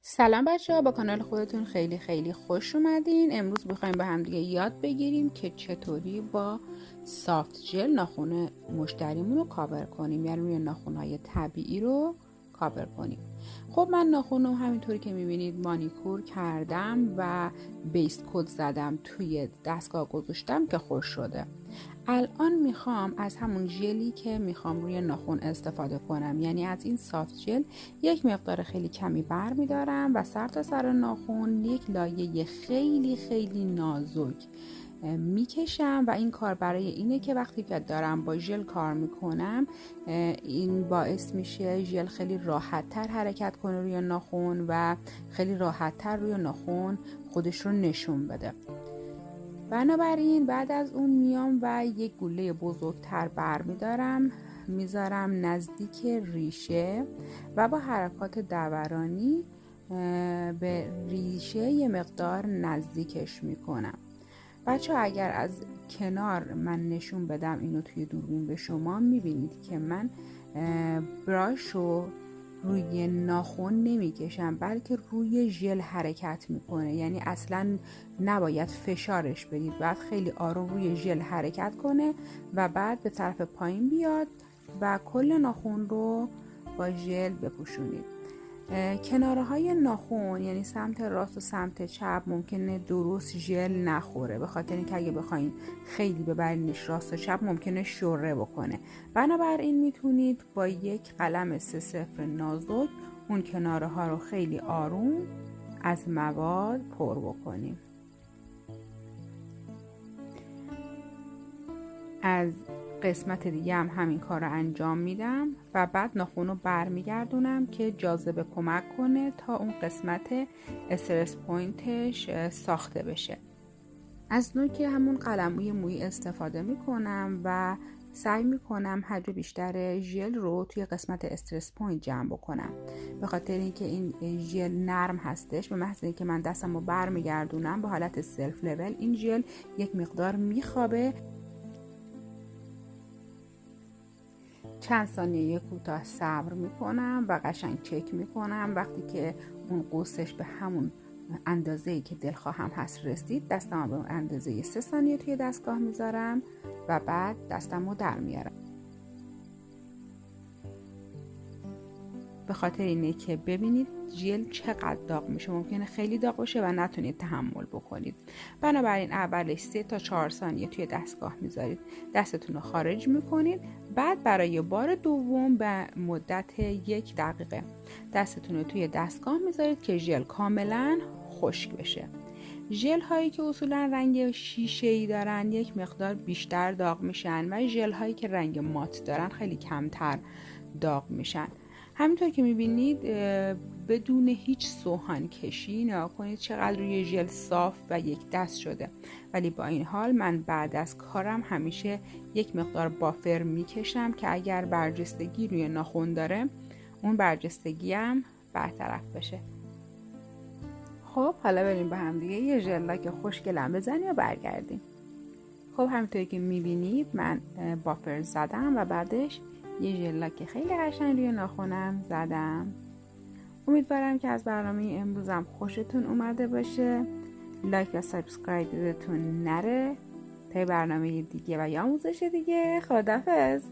سلام بچه ها، با کانال خودتون خیلی خیلی خوش اومدین. امروز میخوایم با همدیگه یاد بگیریم که چطوری با سافت جل ناخن مشتریمون رو کاور کنیم، یعنی روی ناخن‌های طبیعی رو کاور کنیم. خب من ناخنم همینطوری که میبینید مانیکور کردم و بیس کد زدم توی دستگاه گذاشتم که خوش شده. الان میخوام از همون ژلی که میخوام روی ناخن استفاده کنم، یعنی از این سافت جل یک مقدار خیلی کمی بر میدارم و سر تا سر ناخن یک لایه خیلی خیلی نازک میکشم و این کار برای اینه که وقتی که دارم با ژل کار میکنم این باعث میشه ژل خیلی راحت تر حرکت کنه روی ناخن و خیلی راحت تر روی ناخن خودش رو نشون بده. بنابراین بعد از اون میام و یک گوله بزرگتر برمیدارم میذارم نزدیک ریشه و با حرکات دورانی به ریشه یه مقدار نزدیکش میکنم. بچه ها اگر از کنار من نشون بدم اینو توی دوربین به شما میبینید که من براشو روی ناخن نمیکشم بلکه روی ژل حرکت میکنه، یعنی اصلا نباید فشارش بدید، باید خیلی آروم روی ژل حرکت کنه و بعد به طرف پایین بیاد و کل ناخن رو با ژل بپوشونید. کناره های ناخن یعنی سمت راست و سمت چپ ممکنه درست ژل نخوره، به خاطر اینکه اگه بخواین خیلی ببرینش راست و چپ ممکنه شره بکنه. بنابراین میتونید با یک قلم 3-0 نازک اون کناره ها رو خیلی آروم از مواد پر بکنیم. از قسمت دیگه هم همین کار رو انجام میدم و بعد ناخن رو برمیگردونم که جاذبه کمک کنه تا اون قسمت استرس پوینتش ساخته بشه. از نوک همون قلموی مویی استفاده میکنم و سعی میکنم حجم بیشتر ژل رو توی قسمت استرس پوینت جمع بکنم، به خاطر اینکه این ژل نرم هستش. به محض اینکه من دستم رو برمیگردونم به حالت سلف لول این ژل یک مقدار میخوابه. چند ثانیه کوتاه صبر میکنم و قشنگ چک میکنم. وقتی که اون قوسش به همون اندازه‌ای که دلخواهم هست رسید، دستم به اون اندازه 3 ثانیه توی دستگاه میذارم و بعد دستم رو در میارم، به خاطر اینه که ببینید ژل چقدر داغ میشه. ممکنه خیلی داغ باشه و نتونید تحمل بکنید. بنابراین اولش 3 تا 4 ثانیه توی دستگاه میذارید، دستتون رو خارج میکنید. بعد برای بار دوم به مدت 1 دقیقه دستتون رو توی دستگاه میذارید که ژل کاملا خشک بشه. ژل هایی که اصولا رنگ شیشه‌ای دارن یک مقدار بیشتر داغ میشن و ژل هایی که رنگ مات دارن خیلی کمتر داغ میشن. همینطور که میبینید بدون هیچ سوهان کشی نگاه کنید چقدر روی ژل صاف و یک دست شده. ولی با این حال من بعد از کارم همیشه یک مقدار بافر میکشم که اگر برجستگی روی ناخن داره اون برجستگی هم برطرف بشه. خب حالا بریم با هم دیگه یه ژل لاک خوشگلم بزنیم و برگردیم. خب همینطوری که میبینید من بافر زدم و بعدش یه ژل لاک خیلی قشنگ روی ناخنم زدم. امیدوارم که از برنامه امروزم خوشتون اومده باشه. لایک و سابسکرایب یادتون نره. تا برنامه دیگه و یا آموزش دیگه. خداحافظ.